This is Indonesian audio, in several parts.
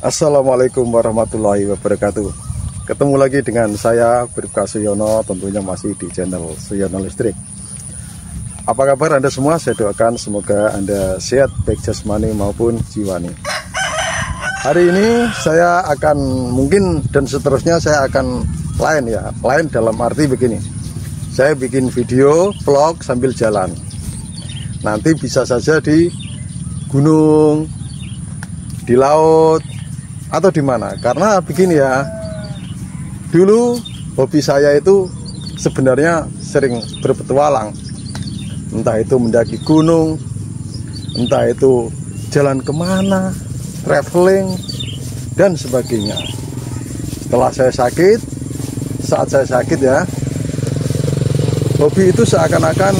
Assalamualaikum warahmatullahi wabarakatuh. Ketemu lagi dengan saya Bribka Suyono, tentunya masih di channel Suyono Listrik. Apa kabar Anda semua? Saya doakan semoga Anda sehat baik jasmani maupun jiwani. Hari ini saya akan mungkin dan seterusnya saya akan lain dalam arti begini. Saya bikin video vlog sambil jalan. Nanti bisa saja di gunung, di laut, atau di mana. Karena begini ya, dulu hobi saya itu sebenarnya sering berpetualang, entah itu mendaki gunung, entah itu jalan kemana, traveling dan sebagainya. Setelah saya sakit, saat saya sakit ya, hobi itu seakan-akan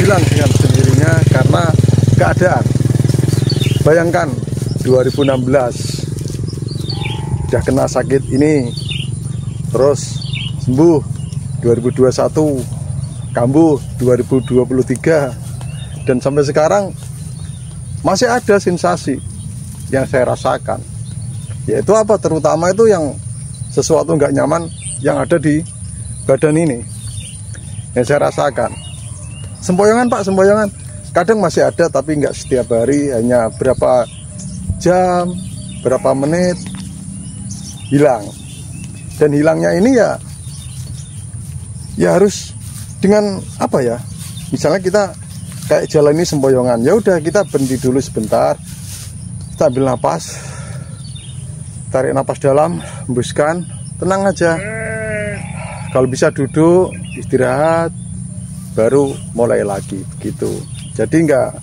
hilang dengan sendirinya karena keadaan. Bayangkan 2016 udah kena sakit ini, terus sembuh 2021, kambuh 2023, dan sampai sekarang masih ada sensasi yang saya rasakan, yaitu apa? Terutama itu yang sesuatu nggak nyaman yang ada di badan ini yang saya rasakan. Sempoyongan Pak, sempoyongan kadang masih ada, tapi nggak setiap hari, hanya berapa jam, berapa menit hilang. Dan hilangnya ini ya harus dengan apa ya, misalnya kita kayak jalan ini sempoyongan, ya udah kita berhenti dulu sebentar, kita ambil napas, tarik napas dalam, hembuskan, tenang aja. Kalau bisa duduk istirahat, baru mulai lagi begitu. Jadi nggak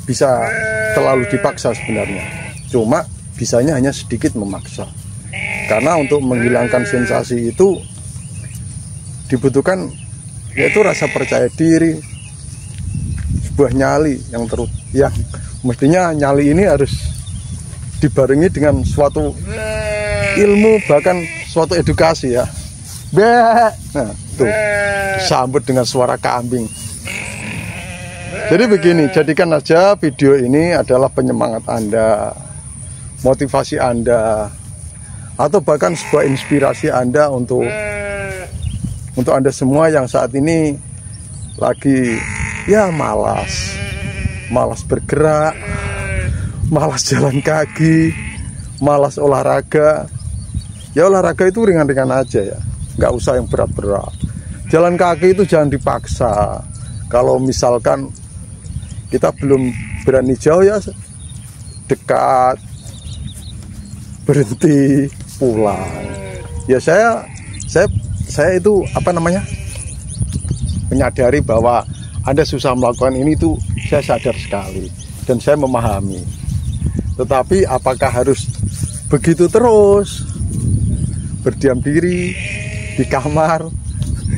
bisa terlalu dipaksa sebenarnya, cuma bisanya hanya sedikit memaksa. Karena untuk menghilangkan sensasi itu dibutuhkan yaitu rasa percaya diri, sebuah nyali yang mestinya nyali ini harus dibarengi dengan suatu ilmu, bahkan suatu edukasi ya. Nah tuh disambut dengan suara kambing. Jadi begini, jadikan aja video ini adalah penyemangat Anda, motivasi Anda, atau bahkan sebuah inspirasi Anda untuk Anda semua yang saat ini lagi ya malas bergerak, malas jalan kaki, malas olahraga. Ya olahraga itu ringan-ringan aja ya, nggak usah yang berat-berat. Jalan kaki itu jangan dipaksa. Kalau misalkan kita belum berani jauh ya dekat, berhenti, pulang. Ya saya itu menyadari bahwa Anda susah melakukan ini, itu saya sadar sekali dan saya memahami. Tetapi apakah harus begitu terus berdiam diri di kamar?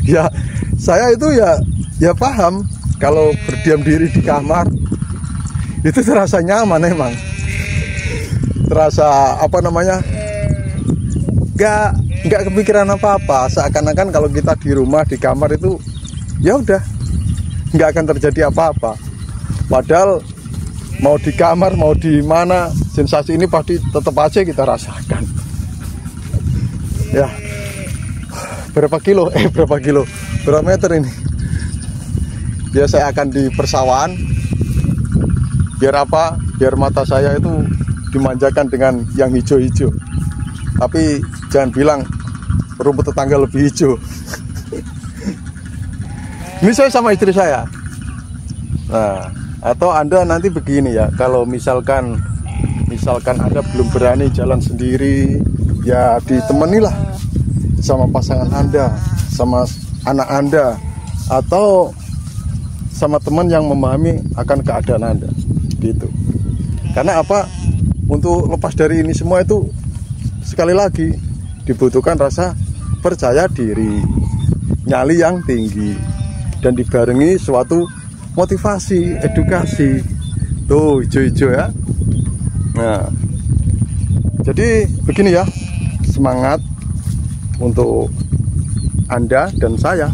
Ya saya itu ya paham kalau berdiam diri di kamar itu terasa nyaman, emang terasa nggak kepikiran apa-apa, seakan-akan kalau kita di rumah di kamar itu ya udah nggak akan terjadi apa-apa. Padahal mau di kamar mau di mana, sensasi ini pasti tetap aja kita rasakan. Ya berapa meter ini? Ya saya akan di persawahan. Biar apa? Biar mata saya itu dimanjakan dengan yang hijau-hijau. Tapi jangan bilang rumput tetangga lebih hijau. Ini saya sama istri saya. Nah, atau Anda nanti begini ya, kalau misalkan Anda belum berani jalan sendiri, ya ditemanilah sama pasangan Anda, sama anak Anda, atau sama teman yang memahami akan keadaan Anda gitu. Karena apa? Untuk lepas dari ini semua itu sekali lagi dibutuhkan rasa percaya diri, nyali yang tinggi, dan dibarengi suatu motivasi, edukasi. Tuh hijau-hijau ya. Nah, jadi begini ya, semangat untuk Anda dan saya.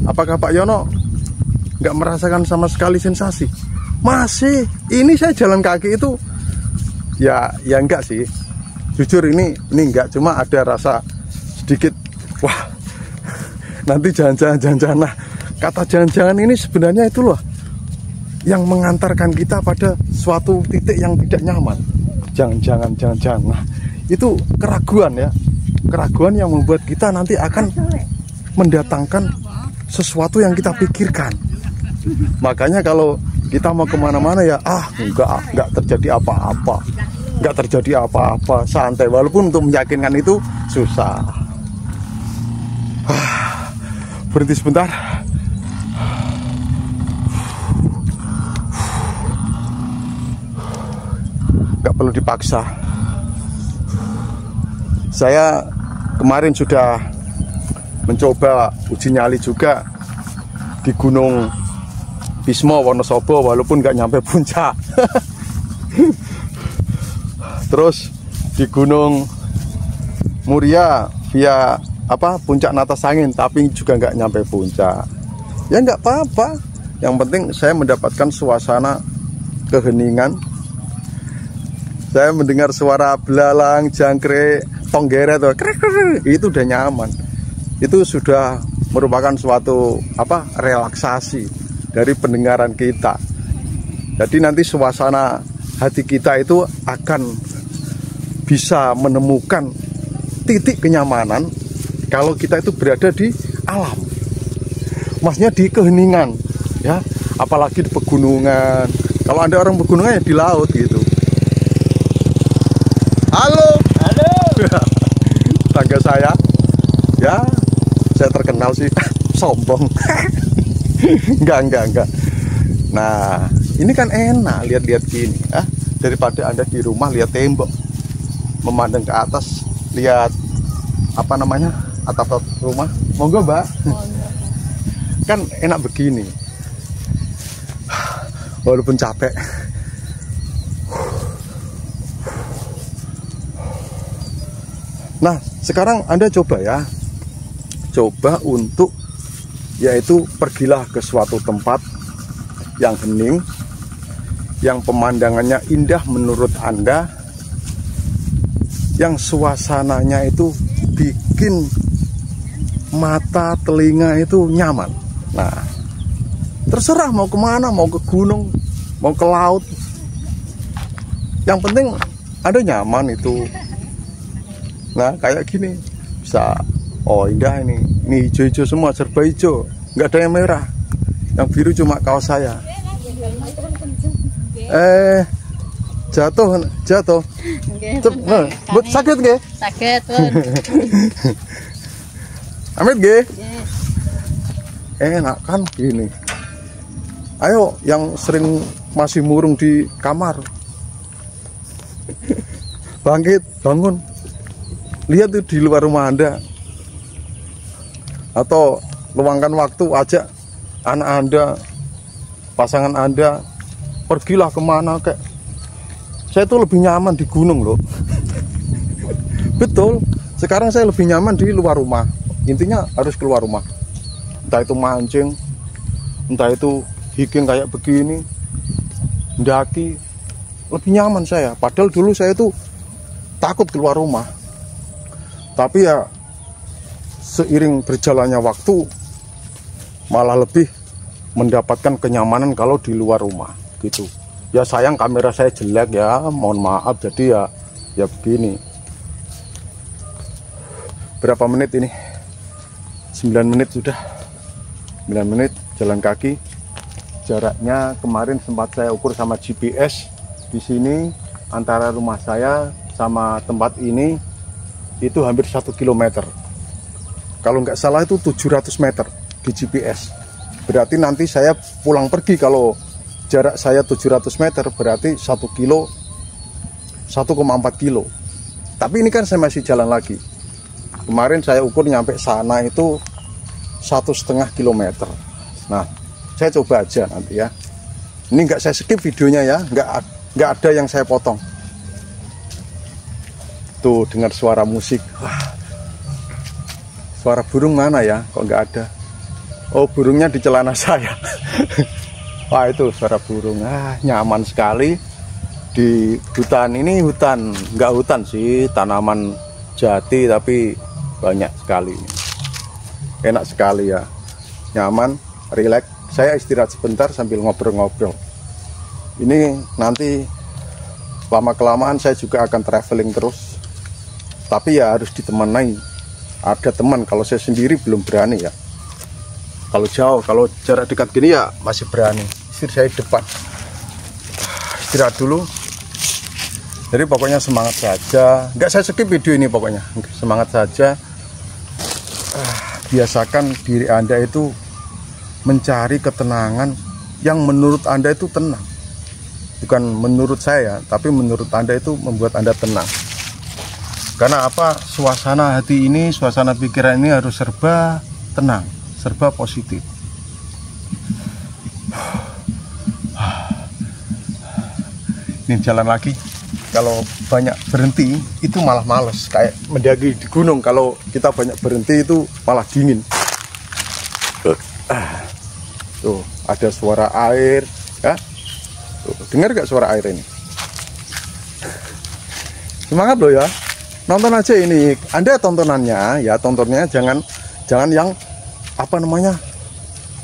Apakah Pak Yono nggak merasakan sama sekali sensasi? Masih, ini saya jalan kaki itu Ya enggak sih. Jujur ini enggak, cuma ada rasa sedikit wah. Nanti jangan-jangan. Nah, kata jangan-jangan ini sebenarnya itu loh yang mengantarkan kita pada suatu titik yang tidak nyaman. Jangan-jangan. Nah, itu keraguan ya. Keraguan yang membuat kita nanti akan mendatangkan sesuatu yang kita pikirkan. Makanya kalau kita mau kemana-mana ya, enggak terjadi apa-apa. Enggak terjadi apa-apa, santai. Walaupun untuk meyakinkan itu susah. Berhenti sebentar. Enggak perlu dipaksa. Saya kemarin sudah mencoba uji nyali juga di Gunung Bismo Wonosobo, walaupun nggak nyampe puncak. Terus di Gunung Muria via puncak Natas Angin, tapi juga nggak nyampe puncak. Ya nggak apa-apa. Yang penting saya mendapatkan suasana keheningan. Saya mendengar suara belalang, jangkrik, tonggeret, itu udah nyaman. Itu sudah merupakan suatu relaksasi dari pendengaran kita. Jadi nanti suasana hati kita itu akan bisa menemukan titik kenyamanan kalau kita itu berada di alam. Maksudnya di keheningan ya, apalagi di pegunungan. Kalau Anda orang pegunungan ya di laut gitu. Halo. Tangga saya. Ya, saya terkenal sih sombong. Enggak. Nah, ini kan enak lihat-lihat gini ya. Daripada Anda di rumah lihat tembok, memandang ke atas, lihat atap rumah. Monggo, Mbak. Kan enak begini. Walaupun capek. Nah, sekarang Anda coba ya. Coba untuk yaitu pergilah ke suatu tempat yang hening, yang pemandangannya indah menurut Anda, yang suasananya itu bikin mata telinga itu nyaman. Nah, terserah mau kemana, mau ke gunung, mau ke laut, yang penting Anda nyaman itu. Nah, kayak gini bisa, indah ini hijau-hijau semua, serba hijau, nggak ada yang merah, yang biru cuma kaos saya. Jatuh. Sakit nggih? Sakit, Pun. Amit nggih? Enak kan gini. Ayo yang sering masih murung di kamar, bangkit, bangun. Lihat tuh di luar rumah Anda. Atau luangkan waktu, ajak anak Anda, pasangan Anda, pergilah kemana kek. Saya tuh lebih nyaman di gunung loh. Betul, sekarang saya lebih nyaman di luar rumah. Intinya harus keluar rumah. Entah itu mancing, entah itu hiking kayak begini, mendaki, lebih nyaman saya. Padahal dulu saya tuh takut keluar rumah. Tapi ya seiring berjalannya waktu malah lebih mendapatkan kenyamanan kalau di luar rumah gitu. Ya sayang kamera saya jelek ya, mohon maaf. Jadi ya begini. Berapa menit ini? 9 menit sudah. 9 menit jalan kaki. Jaraknya kemarin sempat saya ukur sama GPS. Di sini antara rumah saya sama tempat ini itu hampir 1 km. Kalau nggak salah itu 700 meter di GPS. Berarti nanti saya pulang pergi kalau jarak saya 700 meter berarti 1 kilo 1,4 kilo. Tapi ini kan saya masih jalan lagi. Kemarin saya ukur nyampe sana itu 1,5 km. Nah, saya coba aja nanti ya. Ini nggak saya skip videonya ya, nggak ada yang saya potong. Tuh dengar suara musik. Wah, suara burung mana ya? Kok nggak ada? Oh, burungnya di celana saya. Wah, itu suara burung. Nyaman sekali di hutan ini, nggak hutan sih, tanaman jati tapi banyak sekali. Enak sekali ya, nyaman, rileks. Saya istirahat sebentar sambil ngobrol-ngobrol. Ini nanti lama-kelamaan saya juga akan traveling terus, tapi ya harus ditemani, ada teman. Kalau saya sendiri belum berani ya. Kalau jauh, kalau jarak dekat gini ya masih berani. Istri saya depan. Istirahat dulu. Jadi pokoknya semangat saja. Nggak saya skip video ini pokoknya. Semangat saja. Biasakan diri Anda itu mencari ketenangan yang menurut Anda itu tenang. Bukan menurut saya, tapi menurut Anda itu membuat Anda tenang. Karena apa? Suasana hati ini, suasana pikiran ini harus serba tenang, serba positif. Ini jalan lagi. Kalau banyak berhenti itu malah males, kayak mendaki di gunung. Kalau kita banyak berhenti itu malah dingin. Tuh ada suara air ya. Tuh, dengar gak suara air ini? Semangat loh ya, nonton aja ini. Anda tontonannya ya, tontonnya jangan yang apa namanya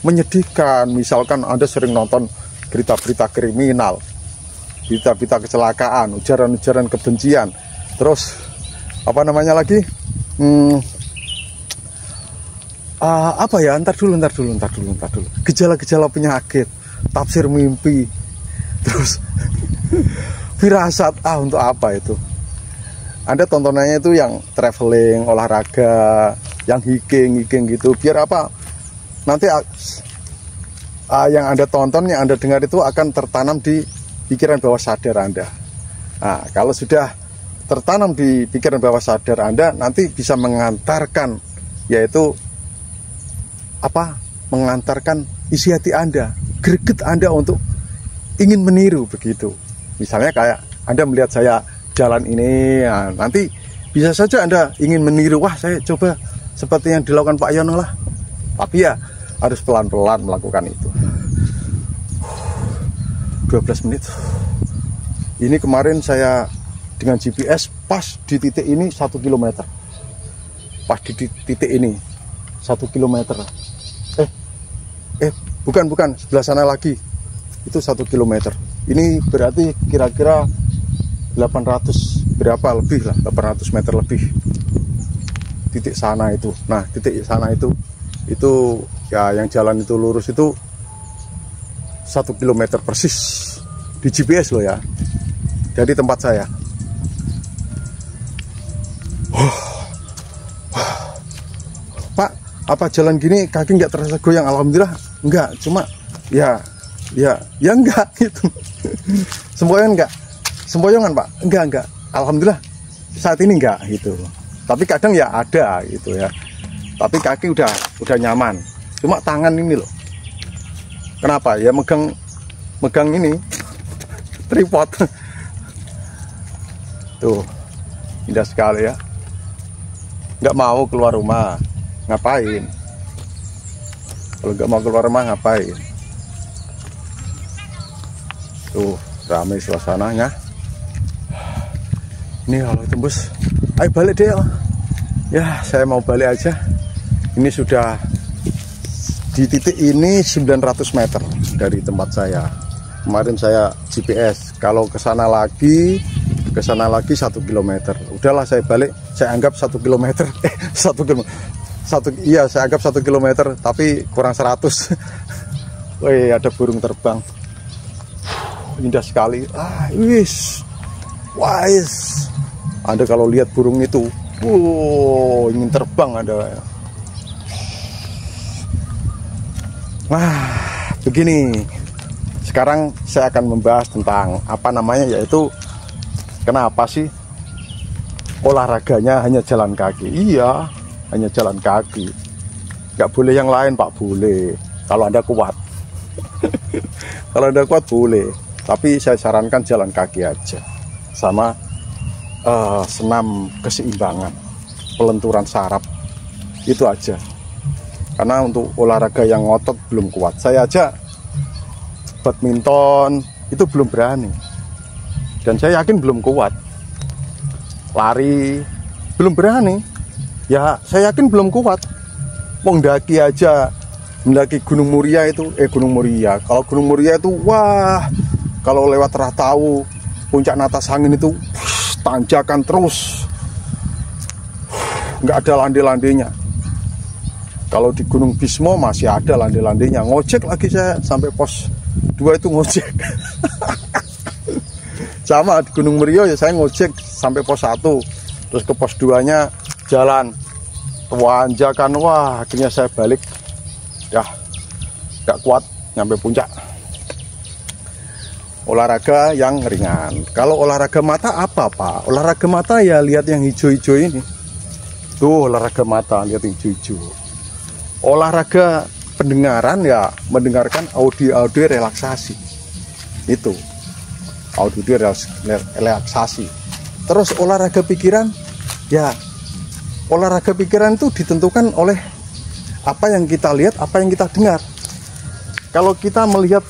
menyedihkan. Misalkan Anda sering nonton berita-berita kriminal, berita-berita kecelakaan, ujaran-ujaran kebencian, terus apa namanya lagi, apa ya, ntar dulu, gejala-gejala penyakit, tafsir mimpi, terus firasat, untuk apa itu? Anda tontonannya itu yang traveling, olahraga, yang hiking gitu, biar apa? Nanti yang Anda tonton, yang Anda dengar itu akan tertanam di pikiran bawah sadar Anda. Nah, kalau sudah tertanam di pikiran bawah sadar Anda, nanti bisa mengantarkan, yaitu apa? Mengantarkan isi hati Anda, greget Anda untuk ingin meniru begitu. Misalnya kayak Anda melihat saya jalan ini, nah, nanti bisa saja Anda ingin meniru, wah saya coba seperti yang dilakukan Pak Yono lah. Tapi ya harus pelan-pelan melakukan itu. 12 menit. Ini kemarin saya dengan GPS pas di titik ini 1 km. Pas di titik ini 1 km. Bukan, sebelah sana lagi. Itu 1 km. Ini berarti kira-kira 800 berapa lebih lah, 800 meter lebih. Titik sana itu. Nah, titik sana itu ya yang jalan itu lurus itu 1 km persis di GPS loh ya, dari tempat saya. Pak, apa jalan gini kaki nggak terasa goyang? Alhamdulillah enggak, cuma ya enggak gitu. Sempoyongan Pak? Enggak, alhamdulillah saat ini enggak gitu. Tapi kadang ya ada gitu ya. Tapi kaki udah nyaman. Cuma tangan ini loh. Kenapa? Ya megang ini tripod. Tuh, indah sekali ya. Nggak mau keluar rumah, ngapain? Kalau nggak mau keluar rumah ngapain? Tuh, ramai suasananya. Ini kalau tembus, ayo balik deh. Ya, saya mau balik aja. Ini sudah di titik ini 900 meter dari tempat saya. Kemarin saya GPS, kalau ke sana lagi 1 km. Udahlah saya balik, saya anggap 1 km. 1 km. Iya, saya anggap 1 km, tapi kurang 100. Wih, ada burung terbang. Indah sekali. Wis. Anda kalau lihat burung itu, ingin terbang Anda. Nah, begini. Sekarang saya akan membahas tentang apa namanya, yaitu kenapa sih olahraganya hanya jalan kaki? Iya, hanya jalan kaki. Nggak boleh yang lain, Pak? Boleh. Kalau Anda kuat. Kalau Anda kuat boleh. Tapi saya sarankan jalan kaki aja. Sama senam keseimbangan, pelenturan saraf. Itu aja. Karena untuk olahraga yang ngotot belum kuat. Saya aja badminton itu belum berani. dan saya yakin belum kuat. Lari belum berani, ya saya yakin belum kuat. Mendaki aja, mendaki Gunung Muria itu, Gunung Muria. Kalau Gunung Muria itu, wah, kalau lewat Ratau, puncak Natas Angin itu tanjakan terus, nggak ada lande-landenya. Kalau di Gunung Bismo masih ada lande-landenya. Ngojek lagi saya sampai pos 2 itu ngojek. Sama di Gunung Muria ya saya ngojek sampai pos 1, terus ke pos 2-nya jalan. Tanjakan, wah, akhirnya saya balik. Ya, gak kuat nyampe puncak. Olahraga yang ringan. Kalau olahraga mata apa, Pak? Olahraga mata ya lihat yang hijau-hijau ini. Tuh, olahraga mata, lihat yang hijau-hijau. Olahraga pendengaran ya mendengarkan audio-audio relaksasi. Itu. Audio relaksasi. Terus olahraga pikiran ya, olahraga pikiran itu ditentukan oleh apa yang kita lihat, apa yang kita dengar. Kalau kita melihat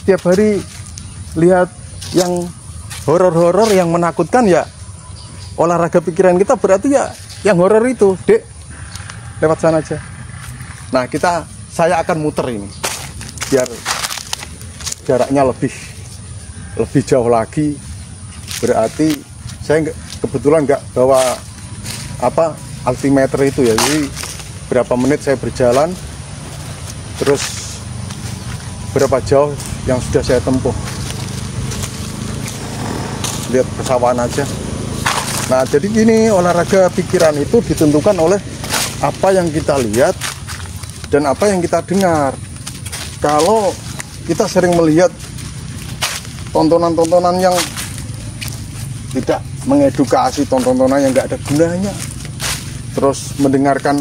tiap hari lihat yang horor-horor yang menakutkan ya, olahraga pikiran kita berarti ya yang horor itu, Dek. Lewat sana aja. Nah, saya akan muter ini biar jaraknya lebih jauh lagi. Berarti saya kebetulan nggak bawa altimeter itu ya, jadi berapa menit saya berjalan, terus berapa jauh yang sudah saya tempuh. Lihat persawahan aja. Nah, jadi gini, olahraga pikiran itu ditentukan oleh apa yang kita lihat dan apa yang kita dengar. Kalau kita sering melihat tontonan-tontonan yang tidak mengedukasi, tontonan yang nggak ada gunanya, terus mendengarkan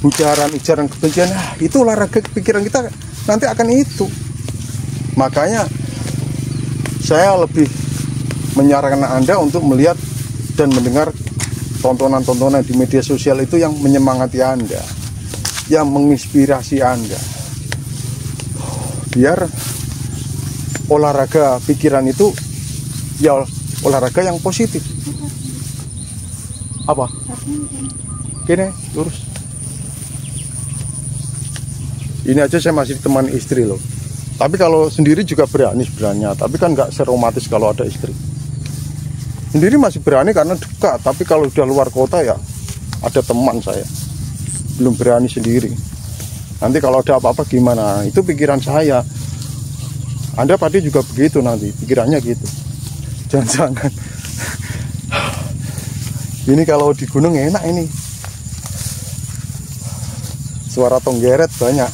ujaran-ujaran kebencian, itu olahraga pikiran kita nanti akan itu. Makanya saya lebih menyarankan Anda untuk melihat dan mendengar tontonan-tontonan di media sosial itu yang menyemangati Anda, yang menginspirasi Anda, biar olahraga pikiran itu ya olahraga yang positif. Apa? Gini, lurus. Ini aja saya masih teman istri loh. Tapi kalau sendiri juga berani sebenarnya. Tapi kan nggak seromantis kalau ada istri. Sendiri masih berani karena dekat. Tapi kalau udah luar kota ya ada teman saya. Belum berani sendiri. Nanti kalau ada apa-apa gimana? Itu pikiran saya. Anda pasti juga begitu nanti. Pikirannya gitu. Jangan-jangan. Ini kalau di gunung enak ini. Suara tonggeret banyak.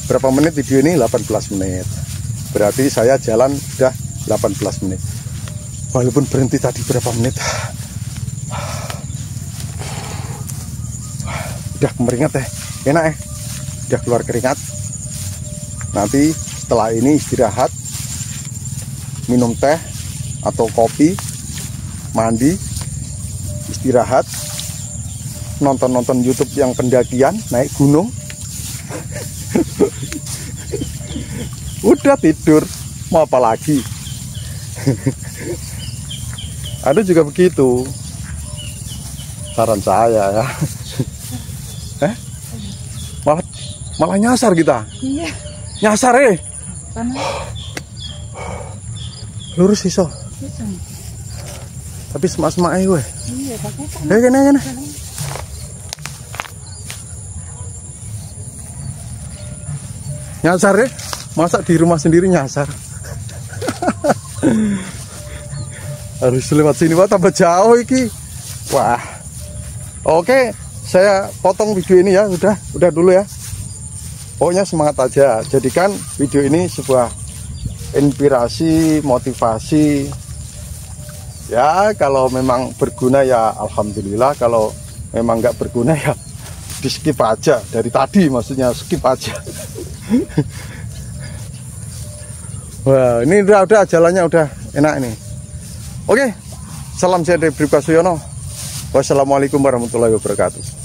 Berapa menit video ini? 18 menit. Berarti saya jalan udah 18 menit. Walaupun berhenti tadi berapa menit. Udah keringat enak udah keluar keringat. Nanti setelah ini istirahat, minum teh atau kopi, mandi, istirahat, nonton YouTube yang pendakian naik gunung. Udah tidur, mau apa lagi? Ada juga begitu. Saran saya ya. Malah nyasar kita. Iya. Nyasar lurus iso. Tapi semak-semak weh. Iya, pakai kene. Nyasar masa di rumah sendiri nyasar. Harus lewat sini, wah tambah jauh iki. Wah. Oke, saya potong video ini ya, udah dulu ya. Pokoknya semangat aja. Jadikan video ini sebuah inspirasi, motivasi. Ya, kalau memang berguna ya alhamdulillah, kalau memang nggak berguna ya di skip aja. Dari tadi maksudnya skip aja. Wah, ini udah jalannya udah enak ini. Oke, salam saya dari Bribka Suyono. Wassalamualaikum warahmatullahi wabarakatuh.